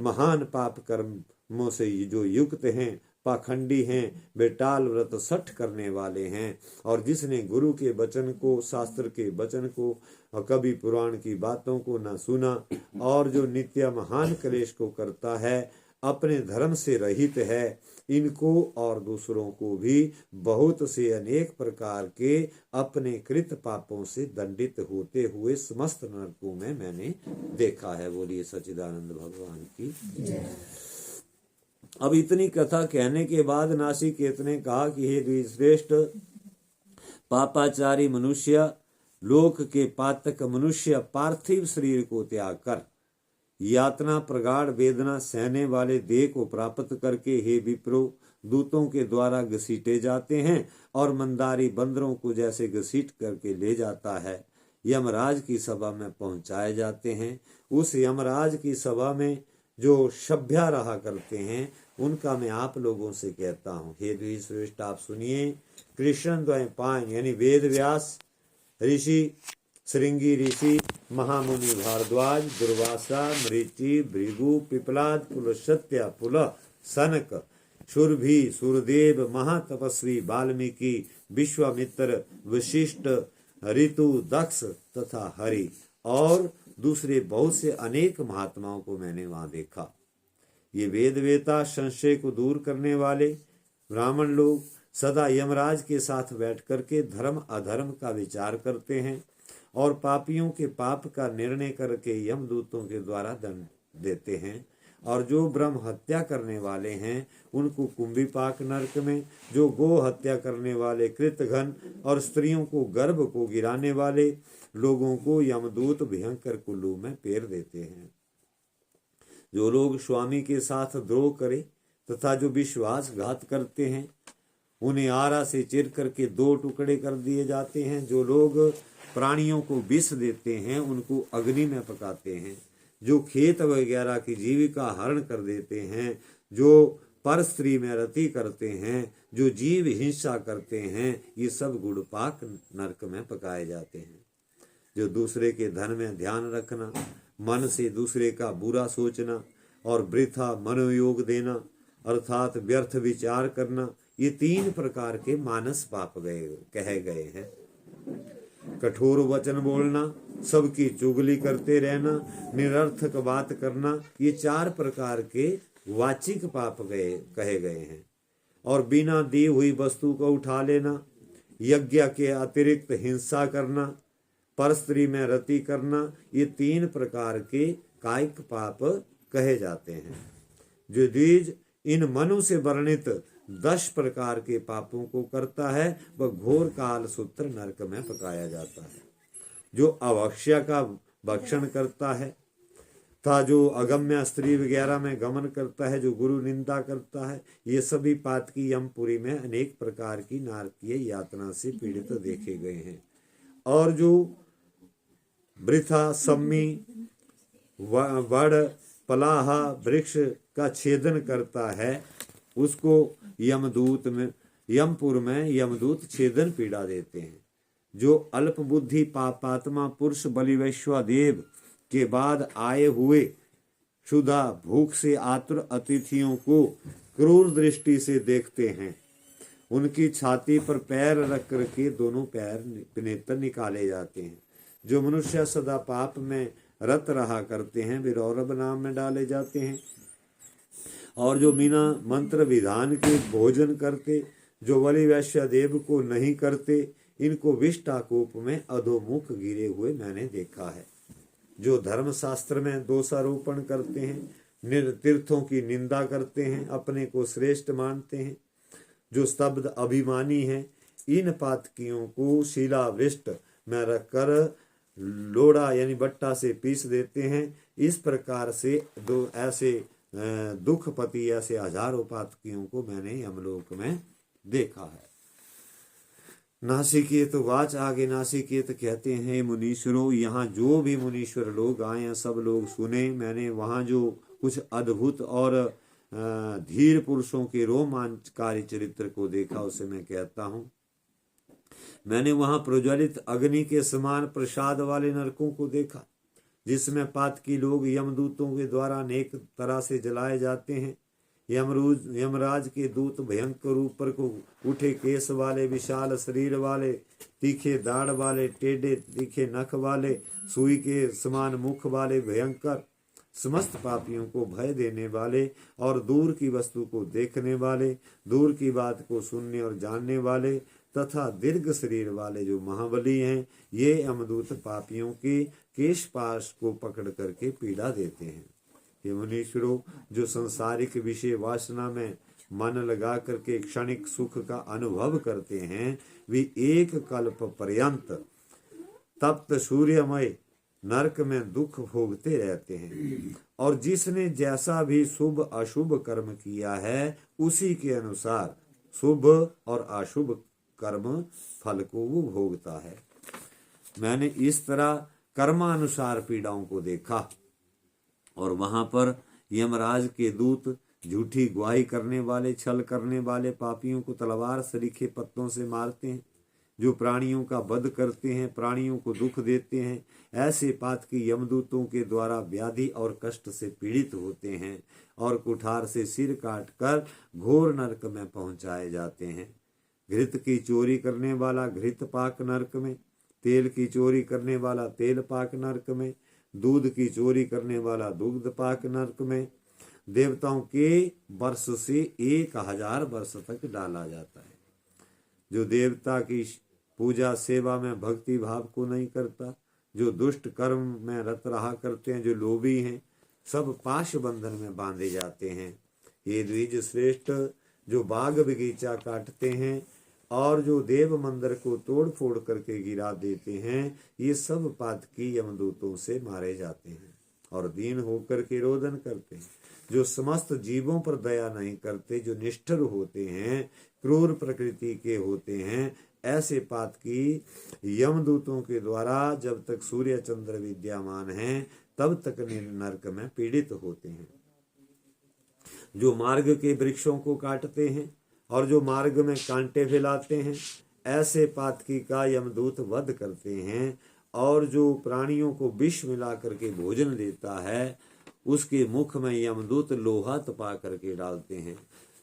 महान पाप कर्मों से जो युक्त हैं, पाखंडी हैं, बेटाल व्रत सठ करने वाले हैं। और जिसने गुरु के वचन को, शास्त्र के वचन को, कभी पुराण की बातों को न सुना, और जो नित्य महान क्लेश को करता है, अपने धर्म से रहित है, इनको और दूसरों को भी बहुत से अनेक प्रकार के अपने कृत पापों से दंडित होते हुए समस्त नरकों में मैंने देखा है। बोलिए सच्चिदानंद भगवान की। अब इतनी कथा कहने के बाद नासिकेत ने कहा कि हे द्विश्रेष्ठ, पापाचारी मनुष्य, लोक के पातक मनुष्य, पार्थिव शरीर को त्याग कर यातना प्रगाढ़ वेदना सहने वाले देह को प्राप्त करके हे विप्रो, दूतों के द्वारा घसीटे जाते हैं और मंदारी बंदरों को जैसे घसीट करके ले जाता है, यमराज की सभा में पहुंचाए जाते हैं। उस यमराज की सभा में जो सभ्या रहा करते हैं, उनका मैं आप लोगों से कहता हूँ। हे द्विश्रेष्ठ, आप सुनिए। कृष्ण द्वैपायन यानी वेद व्यास ऋषि, श्रृंगी ऋषि, महामुनि भारद्वाज, दुर्वासा, मरीचि, भृगु, पिपलाद, पुलस्त्य, पुलह, सनक, सुरभि, सुरदेव, महातपस्वी वाल्मीकि, विश्वामित्र, वशिष्ठ, ऋतु, दक्ष तथा हरि और दूसरे बहुत से अनेक महात्माओं को मैंने वहां देखा। ये वेद वेता, संशय को दूर करने वाले ब्राह्मण लोग सदा यमराज के साथ बैठ करके धर्म अधर्म का विचार करते हैं और पापियों के पाप का निर्णय करके यमदूतों के द्वारा दंड देते हैं। और जो ब्रह्म हत्या करने वाले हैं, उनको कुंभीपाक नरक में, जो गो हत्या करने वाले, कृतघ्न और स्त्रियों को गर्भ को गिराने वाले लोगों को यमदूत भयंकर कुल्लू में पेर देते हैं। जो लोग स्वामी के साथ द्रोह करे तथा जो विश्वासघात करते हैं, उन्हें आरा से चिर करके 2 टुकड़े कर दिए जाते हैं। जो लोग प्राणियों को विष देते हैं, उनको अग्नि में पकाते हैं। जो खेत वगैरह की जीविका हरण कर देते हैं, जो पर स्त्री में रति करते हैं, जो जीव हिंसा करते हैं, ये सब गुड़पाक नरक में पकाए जाते हैं। जो दूसरे के धन में ध्यान रखना, मन से दूसरे का बुरा सोचना और वृथा मनोयोग देना अर्थात व्यर्थ विचार करना, ये 3 प्रकार के मानस पाप कहे गए हैं। कठोर वचन बोलना, सबकी चुगली करते रहना, निरर्थक बात करना, ये 4 प्रकार के वाचिक पाप कहे गए हैं। और बिना दी हुई वस्तु को उठा लेना, यज्ञ के अतिरिक्त हिंसा करना, पर स्त्री में रति करना, ये 3 प्रकार के कायिक पाप कहे जाते हैं। जो द्विज इन मनु से वर्णित 10 प्रकार के पापों को करता है, वह घोर काल सूत्र नरक में पकाया जाता है। जो अवक्ष्य का भक्षण करता है तथा जो अगम्य स्त्री वगैरह में गमन करता है, जो गुरु निंदा करता है, ये सभी पातकी यमपुरी में अनेक प्रकार की नारकीय यातना से पीड़ित देखे गए हैं। और जो वृथा, सम्मी, वड़, पलाहा वृक्ष का छेदन करता है, उसको यमपुर में यमदूत छेदन पीड़ा देते हैं। जो अल्प बुद्धि पापात्मा पुरुष बलिवैश्वादेव के बाद आए हुए क्षुधा भूख से आतुर अतिथियों को क्रूर दृष्टि से देखते हैं, उनकी छाती पर पैर रख करके दोनों पैर नेत्र निकाले जाते हैं। जो मनुष्य सदा पाप में रत रहा करते हैं, वे रौरव नाम में डाले जाते हैं। और जो बिना मंत्र विधान के भोजन करते, जो बलि वैश्य देव को नहीं करते, इनको विष्टाकूप में अधोमुख गिरे हुए मैंने देखा है। जो धर्म शास्त्र में दोषारोपण करते हैं, तीर्थों की निंदा करते हैं, अपने को श्रेष्ठ मानते हैं, जो स्तब्ध अभिमानी हैं, इन पातकियों को शिलावृष्ट में रखकर लोड़ा यानी बट्टा से पीस देते हैं। इस प्रकार से ऐसे दुखपति ऐसे हजारों पातकियों को मैंने यमलोक में देखा है। नासिकेत वाच, आगे नासिकेत कहते हैं, मुनीश्वरों, यहाँ जो भी मुनीश्वर लोग आए हैं सब लोग सुने। मैंने वहाँ जो कुछ अद्भुत और धीर पुरुषों के रोमांचकारी चरित्र को देखा, उसे मैं कहता हूँ। मैंने वहाँ प्रज्वलित अग्नि के समान प्रसाद वाले नरकों को देखा, जिसमें पातकी लोग यमदूतों के द्वारा अनेक तरह से जलाए जाते हैं। यमराज के दूत भयंकर ऊपर को उठे केस वाले, विशाल शरीर वाले, तीखे दाढ़ वाले, टेढ़े तीखे नख वाले, सुई के समान मुख वाले, भयंकर, समस्त पापियों को भय देने वाले और दूर की वस्तु को देखने वाले, दूर की बात को सुनने और जानने वाले तथा दीर्घ शरीर वाले जो महाबली हैं, ये यमदूत पापियों के केश पाश को पकड़ करके पीड़ा देते हैं। ये मुनीश्वरों, जो संसारिक विषय वासना में मन लगा करके क्षणिक सुख का अनुभव करते हैं, वे एक कल्प पर्यंत तप्त सूर्यमय नरक में दुख भोगते रहते हैं। और जिसने जैसा भी शुभ अशुभ कर्म किया है, उसी के अनुसार शुभ और अशुभ कर्म फल को वो भोगता है। मैंने इस तरह कर्मानुसार पीड़ाओं को देखा और वहां पर यमराज के दूत झूठी गवाही करने वाले, छल करने वाले पापियों को तलवार सरीखे पत्तों से मारते हैं, जो प्राणियों का वध करते हैं, प्राणियों को दुख देते हैं। ऐसे पातकी यमदूतों के द्वारा व्याधि और कष्ट से पीड़ित होते हैं और कुठार से सिर काटकर घोर नरक में पहुंचाए जाते हैं। घृत की चोरी करने वाला घृत पाक नरक में, तेल की चोरी करने वाला तेल पाक नरक में, दूध की चोरी करने वाला दुग्ध पाक नरक में, देवताओं के वर्ष से 1000 वर्ष तक डाला जाता है। जो देवता की पूजा सेवा में भक्ति भाव को नहीं करता, जो दुष्ट कर्म में रत रहा करते हैं, जो लोभी हैं, सब पाश बंधन में बांधे जाते हैं। ये द्विज श्रेष्ठ, जो बाग बगीचा काटते हैं और जो देव मंदिर को तोड़ फोड़ करके गिरा देते हैं, ये सब पातकी यमदूतों से मारे जाते हैं और दीन होकर के रोदन करते हैं। जो समस्त जीवों पर दया नहीं करते, जो निष्ठुर होते हैं, क्रूर प्रकृति के होते हैं, ऐसे पातकी यमदूतों के द्वारा जब तक सूर्य चंद्र विद्यमान हैं, तब तक नरक में पीड़ित होते हैं। जो मार्ग के वृक्षों को काटते हैं और जो मार्ग में कांटे फैलाते हैं, ऐसे पातकी का यमदूत वध करते हैं। और जो प्राणियों को विष मिला करके भोजन देता है, उसके मुख में यमदूत लोहा तपा करके डालते हैं।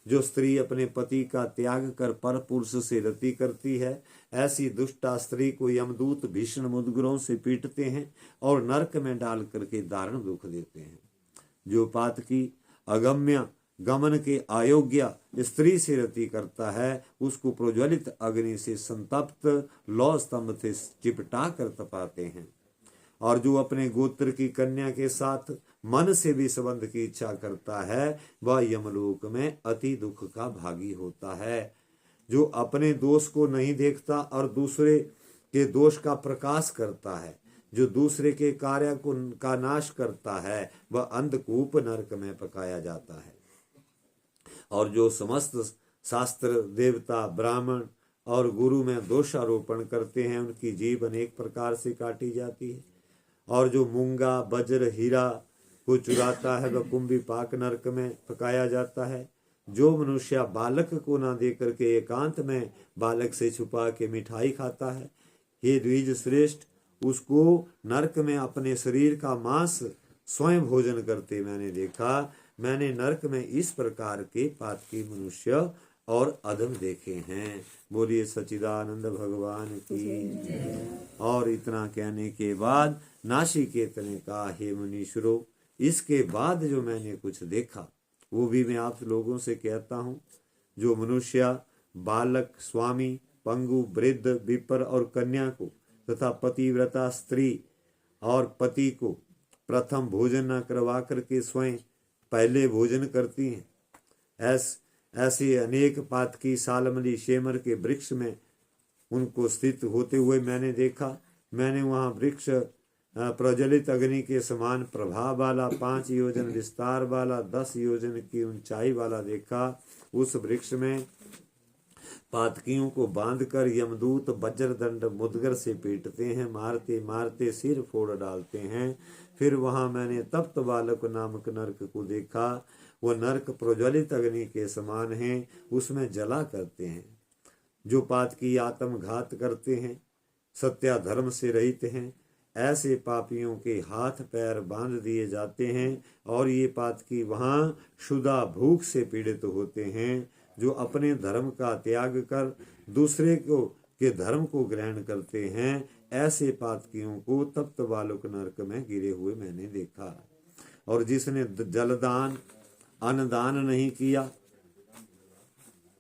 जो स्त्री अपने पति का त्याग कर पर पुरुष से रति करती है, ऐसी दुष्टा स्त्री को यमदूत भीषण मुद्गरों से पीटते हैं और नरक में डाल करके दारुण दुख देते हैं। जो पातकी अगम्य गमन के अयोग्य स्त्री से रति करता है, उसको प्रज्वलित अग्नि से संतप्त लौ स्तंभ से चिपटा कर तपाते हैं। और जो अपने गोत्र की कन्या के साथ मन से भी संबंध की इच्छा करता है, वह यमलोक में अति दुख का भागी होता है। जो अपने दोष को नहीं देखता और दूसरे के दोष का प्रकाश करता है, जो दूसरे के कार्य को का नाश करता है, वह अंधकूप नरक में पकाया जाता है। और जो समस्त शास्त्र, देवता, ब्राह्मण और गुरु में दोषारोपण करते हैं, उनकी जीभ अनेक प्रकार से काटी जाती है। और जो मूंगा, वज्र, हीरा को चुराता है, वह कुंभी पाक नरक में पकाया जाता है। जो मनुष्य बालक को ना दे करके एकांत में बालक से छुपा के मिठाई खाता है, हे द्विज श्रेष्ठ, उसको नरक में अपने शरीर का मांस स्वयं भोजन करते मैंने देखा। मैंने नरक में इस प्रकार के पातकी मनुष्य और अधम देखे हैं। बोलिए सच्चिदानंद भगवान की। और इतना कहने के बाद नासिकेत ने कहा, हे मुनीश्वरों, इसके बाद जो मैंने कुछ देखा वो भी मैं आप लोगों से कहता हूँ। जो मनुष्य बालक, स्वामी, पंगु, वृद्ध, विपर और कन्या को तथा पतिव्रता स्त्री और पति को प्रथम भोजन न करवा करके स्वयं पहले भोजन करती हैं, ऐसे अनेक पातकी सालमली शेमर के वृक्ष में उनको स्थित होते हुए मैंने देखा। मैंने वहाँ वृक्ष प्रज्वलित अग्नि के समान प्रभाव वाला, 5 योजन विस्तार वाला, 10 योजन की ऊंचाई वाला देखा। उस वृक्ष में पातकियों को बांधकर यमदूत वज्रदंड मुद्गर से पीटते हैं, मारते मारते सिर फोड़ डालते हैं। फिर वहां मैंने तप्त बालक नामक नरक को देखा। वह नरक प्रज्वलित अग्नि के समान है, उसमें जला करते हैं। जो पातकी आत्मघात करते हैं, सत्या धर्म से रहित हैं, ऐसे पापियों के हाथ पैर बांध दिए जाते हैं और ये पातकी वहाँ क्षुधा भूख से पीड़ित होते हैं। जो अपने धर्म का त्याग कर दूसरे को के धर्म को ग्रहण करते हैं, ऐसे पातकियों को तप्त बालक नरक में गिरे हुए मैंने देखा। और जिसने जलदान अन्नदान नहीं किया,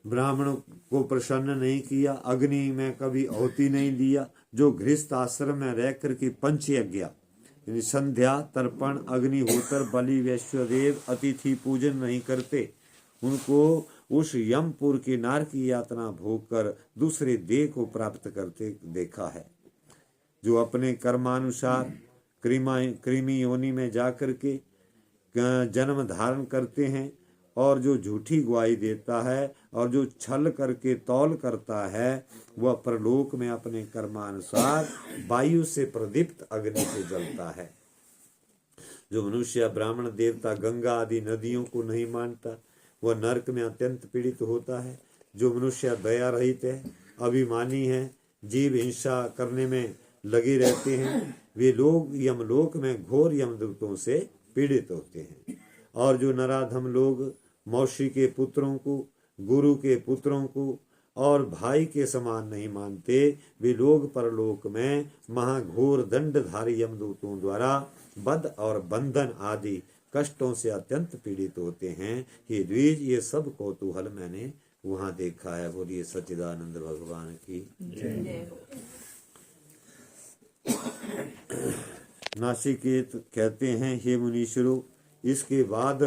ब्राह्मण को प्रसन्न नहीं किया, अग्नि में कभी आहुति नहीं दिया, जो गृहस्थ आश्रम में रह कर के पंच यज्ञ यानी संध्या, तर्पण, अग्निहोत्र, बलि, वैश्वदेव, अतिथि पूजन नहीं करते, उनको उस यमपुर की नार की यातना भोग कर दूसरे देह को प्राप्त करते देखा है। जो अपने कर्मानुसार कृमि योनि में जाकर के जन्म धारण करते हैं और जो झूठी गवाही देता है और जो छल करके तौल करता है, वह परलोक में अपने कर्मानुसार वायु से प्रदीप्त अग्नि से जलता है। जो मनुष्य ब्राह्मण, देवता, गंगा आदि नदियों को नहीं मानता, वह नरक में अत्यंत पीड़ित होता है। जो मनुष्य दया रहित है, अभिमानी है, जीव हिंसा करने में लगे रहते हैं, वे लोग यमलोक में घोर यमदूतों से पीड़ित होते हैं। और जो नराधम लोग मौसी के पुत्रों को, गुरु के पुत्रों को और भाई के समान नहीं मानते, वे लोग परलोक में महाघोर दंडधारी यमदूतों द्वारा बद और बंधन आदि कष्टों से अत्यंत पीड़ित होते हैं। ये द्विज, ये सब कौतूहल मैंने वहां देखा है। बोलिए सच्चिदानंद भगवान की जय। नासिकेत कहते हैं, हे मुनीश्वरों, इसके बाद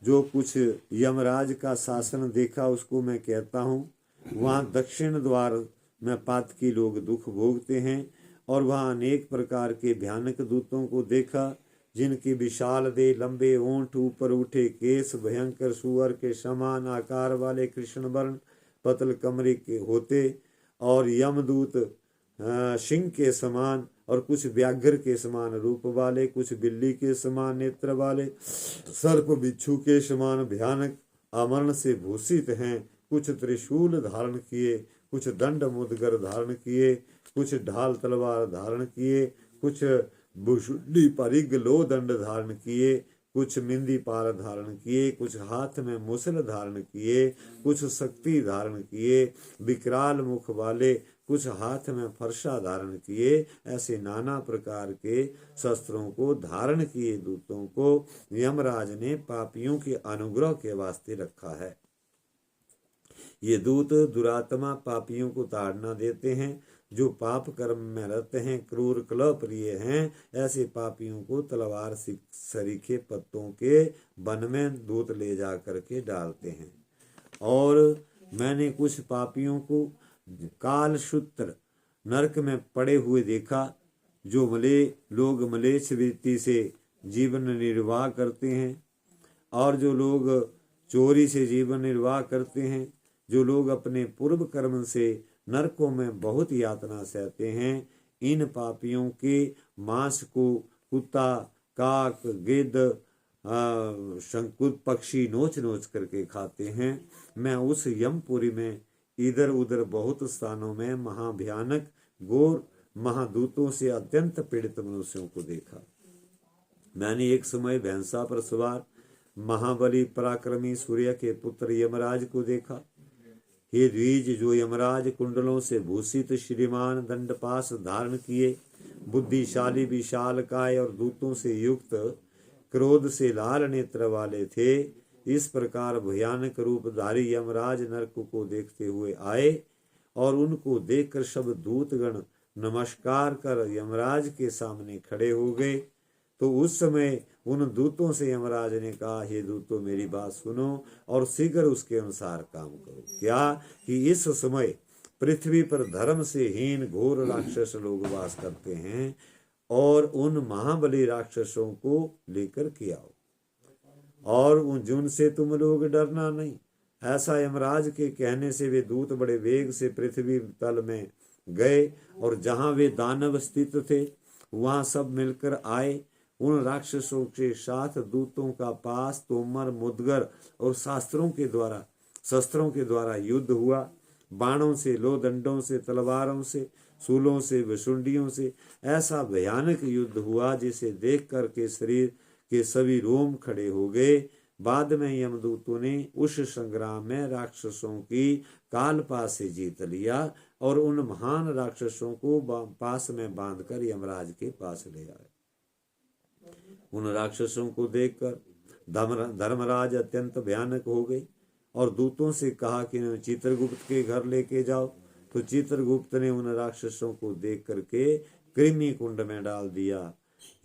जो कुछ यमराज का शासन देखा उसको मैं कहता हूँ। वहाँ दक्षिण द्वार में पातकी लोग दुख भोगते हैं और वहाँ अनेक प्रकार के भयानक दूतों को देखा, जिनकी विशाल देह, लंबे ओंठ, ऊपर उठे केस, भयंकर सुअर के समान आकार वाले कृष्ण वर्ण, पतल कमरे के होते और यमदूत सिंह के समान और कुछ व्याघ्र के समान रूप वाले, कुछ बिल्ली के समान नेत्र वाले, सर्प बिच्छू के समान भयानक आमरण से भूषित हैं, कुछ त्रिशूल धारण किए, कुछ दंड मुदगर धारण किए, कुछ ढाल तलवार धारण किए, कुछ भुषुंडी परिग लो दंड धारण किए, कुछ मिंदी पार धारण किए, कुछ हाथ में मुसल धारण किए, कुछ शक्ति धारण किए, विकराल मुख वाले, कुछ हाथ में फरसा धारण किए। ऐसे नाना प्रकार के शस्त्रों को धारण किए दूतों को यमराज ने पापियों के अनुग्रह के वास्ते रखा है। ये दूत दुरात्मा पापियों को ताड़ना देते हैं। जो पाप कर्म में रहते हैं, क्रूर कलह प्रिय हैं, ऐसे पापियों को तलवार सरीखे पत्तों के वन में दूत ले जा करके डालते हैं। और मैंने कुछ पापियों को काल सूत्र नरक में पड़े हुए देखा। जो लोग मलेच्छ वृत्ति से जीवन निर्वाह करते हैं और जो लोग चोरी से जीवन निर्वाह करते हैं, जो लोग अपने पूर्व कर्म से नरकों में बहुत यातना सहते हैं, इन पापियों के मांस को कुत्ता, काक, गिद्ध, शंकुत पक्षी नोच नोच करके खाते हैं। मैं उस यमपुरी में इधर उधर बहुत स्थानों में महाभयानक घोर महादूतों से अत्यंत पीड़ित मनुष्यों को देखा। मैंने एक समय भैंसा पर सवार महाबली पराक्रमी सूर्य के पुत्र यमराज को देखा। हे द्विज, जो यमराज कुंडलों से भूषित, श्रीमान, दंडपाश धारण किए, बुद्धिशाली, विशाल काय और दूतों से युक्त, क्रोध से लाल नेत्र वाले थे, इस प्रकार भयानक रूपधारी यमराज नरक को देखते हुए आए और उनको देखकर सब दूतगण नमस्कार कर यमराज के सामने खड़े हो गए। तो उस समय उन दूतों से यमराज ने कहा, हे दूतों, मेरी बात सुनो और शीघ्र उसके अनुसार काम करो। क्या कि इस समय पृथ्वी पर धर्म से हीन घोर राक्षस लोग वास करते हैं और उन महाबली राक्षसों को लेकर के आओ और जिनसे तुम लोग डरना नहीं। ऐसा यमराज के कहने से वे दूत बड़े वेग से पृथ्वी तल में गए और जहां वे दानव स्थित थे वहां सब मिलकर आए। उन राक्षसों के साथ दूतों का पास, तोमर, मुदगर और शस्त्रों के द्वारा युद्ध हुआ। बाणों से, लोदंडों से, तलवारों से, शूलों से, विशुंडियों से। ऐसा भयानक युद्ध हुआ जिसे देख कर के शरीर के सभी रोम खड़े हो गए। बाद में यमदूतों ने उस संग्राम में राक्षसों की कालपास से जीत लिया और उन महान राक्षसों को पास में बांधकर यमराज के पास ले आए। उन राक्षसों को देखकर धर्मराज अत्यंत भयानक हो गए और दूतों से कहा कि इन्हें चित्रगुप्त के घर लेके जाओ। तो चित्रगुप्त ने उन राक्षसों को देख करके कृमि कुंड में डाल दिया।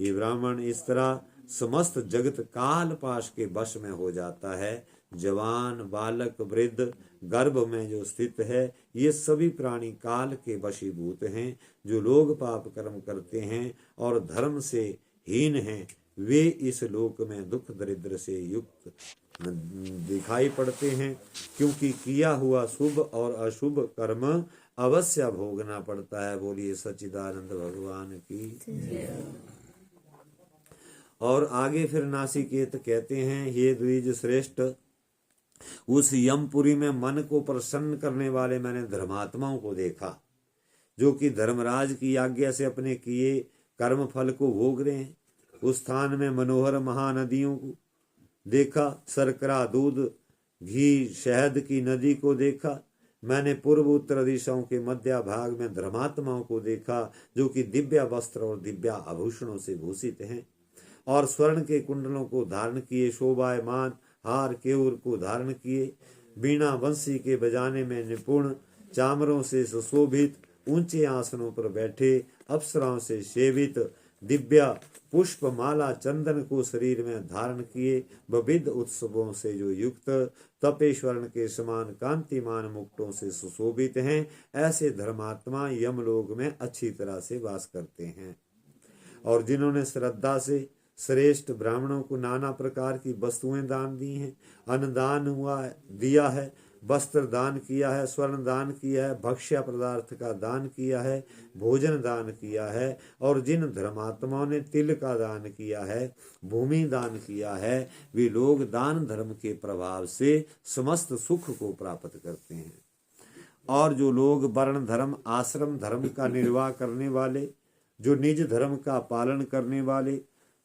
ये ब्राह्मण इस तरह समस्त जगत काल पाश के वश में हो जाता है। जवान, बालक, वृद्ध, गर्भ में जो स्थित है, ये सभी प्राणी काल के वशीभूत हैं। जो लोग पाप कर्म करते हैं और धर्म से हीन हैं, वे इस लोक में दुख दरिद्र से युक्त दिखाई पड़ते हैं, क्योंकि किया हुआ शुभ और अशुभ कर्म अवश्य भोगना पड़ता है। बोलिए सच्चिदानंद भगवान की। और आगे फिर नासिकेत कहते हैं, हे द्विज श्रेष्ठ, उस यमपुरी में मन को प्रसन्न करने वाले मैंने धर्मात्माओं को देखा, जो कि धर्मराज की आज्ञा से अपने किए कर्म फल को भोग रहे हैं। उस स्थान में मनोहर महानदियों को देखा, शर्करा, दूध, घी, शहद की नदी को देखा। मैंने पूर्व उत्तर दिशाओं के मध्य भाग में धर्मात्माओं को देखा, जो कि दिव्य वस्त्र और दिव्य आभूषणों से भूषित हैं और स्वर्ण के कुंडलों को धारण किए, शोभायमान हार केयूर को धारण किए, बीणा बंसी के बजाने में निपुण, चामरों से सुशोभित, ऊंचे आसनों पर बैठे, अप्सराओं से सेवित, दिव्य पुष्प माला चंदन को शरीर में धारण किए, विविध उत्सवों से जो युक्त, तपेश्वरण के समान कांतिमान मुकुटों से सुशोभित हैं। ऐसे धर्मात्मा यमलोक में अच्छी तरह से वास करते हैं। और जिन्होंने श्रद्धा से श्रेष्ठ ब्राह्मणों को नाना प्रकार की वस्तुएं दान दी हैं, अन्नदान दिया है, वस्त्र दान किया है, स्वर्ण दान किया है, भक्ष्य पदार्थ का दान किया है, भोजन दान किया है, और जिन धर्मात्माओं ने तिल का दान किया है, भूमि दान किया है, वे लोग दान धर्म के प्रभाव से समस्त सुख को प्राप्त करते हैं। और जो लोग वर्ण धर्म, आश्रम धर्म का निर्वाह करने वाले, जो निज धर्म का पालन करने वाले,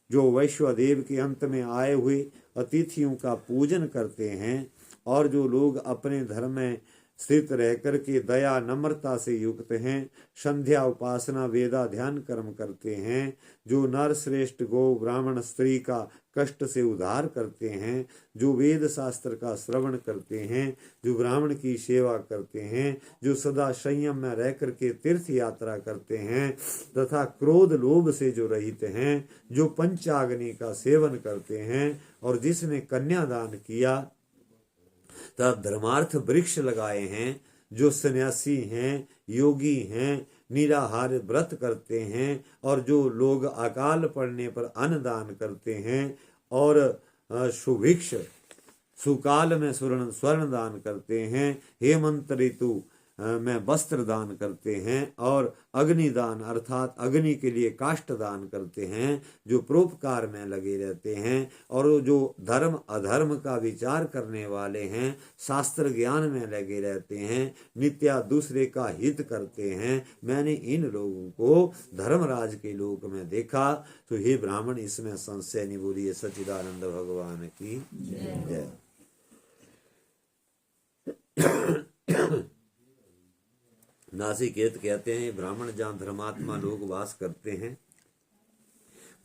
जो वैश्वदेव के अंत में आए हुए अतिथियों का पूजन करते हैं, और जो लोग अपने धर्म में स्थित रहकर के दया नम्रता से युक्त हैं, संध्या उपासना वेदा ध्यान कर्म करते हैं, जो नर श्रेष्ठ गौ ब्राह्मण स्त्री का कष्ट से उद्धार करते हैं, जो वेद शास्त्र का श्रवण करते हैं, जो ब्राह्मण की सेवा करते हैं, जो सदा संयम में रह करके तीर्थ यात्रा करते हैं, तथा क्रोध लोभ से जो रहित हैं, जो पंचाग्नि का सेवन करते हैं, और जिसने कन्यादान किया तथा धर्मार्थ वृक्ष लगाए हैं, जो सन्यासी हैं, योगी हैं, निराहार व्रत करते हैं, और जो लोग अकाल पड़ने पर अन्न दान करते हैं, और सुभिक्ष सुकाल में स्वर्ण दान करते हैं, हेमंत ऋतु में वस्त्र दान करते हैं, और अग्निदान अर्थात अग्नि के लिए काष्ठ दान करते हैं, जो परोपकार में लगे रहते हैं, और जो धर्म अधर्म का विचार करने वाले हैं, शास्त्र ज्ञान में लगे रहते हैं, नित्या दूसरे का हित करते हैं, मैंने इन लोगों को धर्मराज के लोक में देखा। तो हे ब्राह्मण, इसमें संशय नहीं। बोलिए सच्चिदानंद भगवान की जय। नासिकेत कहते हैं, ब्राह्मण जहाँ धर्मात्मा लोग वास करते हैं,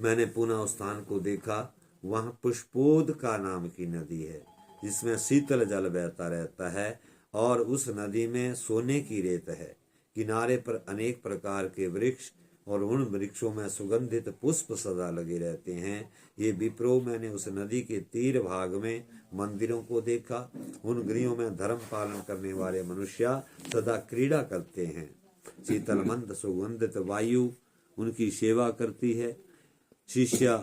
मैंने पुनः उस स्थान को देखा। वहाँ पुष्पोद का नाम की नदी है, जिसमें शीतल जल बहता रहता है, और उस नदी में सोने की रेत है। किनारे पर अनेक प्रकार के वृक्ष, और उन वृक्षों में सुगंधित पुष्प सदा लगे रहते हैं। ये विप्रो, मैंने उस नदी के तीर भाग में मंदिरों को देखा। उन गृहों में धर्म पालन करने वाले मनुष्य सदा क्रीड़ा करते हैं। शीतल मंद सुगंधित वायु उनकी सेवा करती है। शिष्या,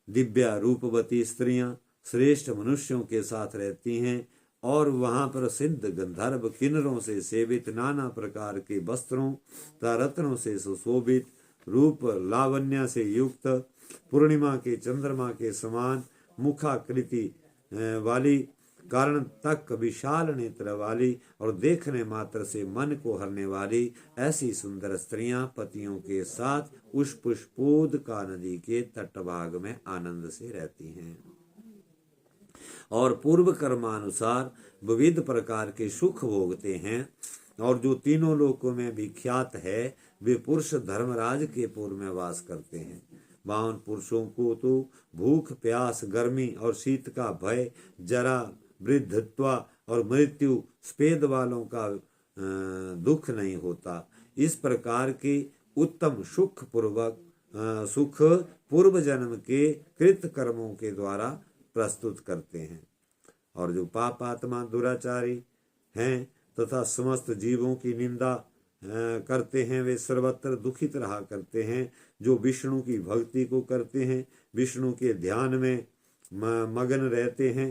दिव्य रूपवती स्त्रियां श्रेष्ठ मनुष्यों के साथ रहती हैं, और वहां पर सिद्ध गंधर्व किन्नरों से सेवित, नाना प्रकार के वस्त्रों तथा रत्नों से सुशोभित, रूप लावण्य से युक्त, पूर्णिमा के चंद्रमा के समान मुखाकृति वाली कारण तक विशाल नेत्र वाली और देखने मात्र से मन को हरने वाली ऐसी सुंदर स्त्रियां पतियों के साथ उस पुष्पोद का नदी के तटभाग में आनंद से रहती हैं और पूर्व कर्मानुसार विविध प्रकार के सुख भोगते हैं। और जो तीनों लोकों में विख्यात है वे पुरुष धर्मराज के पुर में वास करते हैं। 52 पुरुषों को तो भूख, प्यास, गर्मी और शीत का भय, जरा, वृद्धत्व और मृत्यु, स्पेद वालों का दुख नहीं होता। इस प्रकार के उत्तम सुख पूर्व जन्म के कृत कर्मों के द्वारा प्रस्तुत करते हैं। और जो पापात्मा दुराचारी हैं तथा समस्त जीवों की निंदा करते हैं वे सर्वत्र दुखित रहा करते हैं। जो विष्णु की भक्ति को करते हैं, विष्णु के ध्यान में मगन रहते हैं,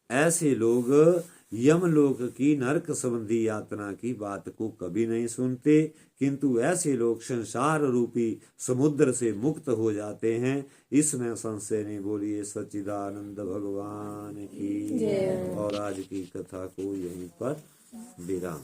ऐसे लोग यमलोक की नरक संबंधी यातना की बात को कभी नहीं सुनते, किंतु ऐसे लोग संसार रूपी समुद्र से मुक्त हो जाते हैं। इसमें संशय नहीं। बोलिए सच्चिदानंद भगवान की। और आज की कथा को यहीं पर विराम।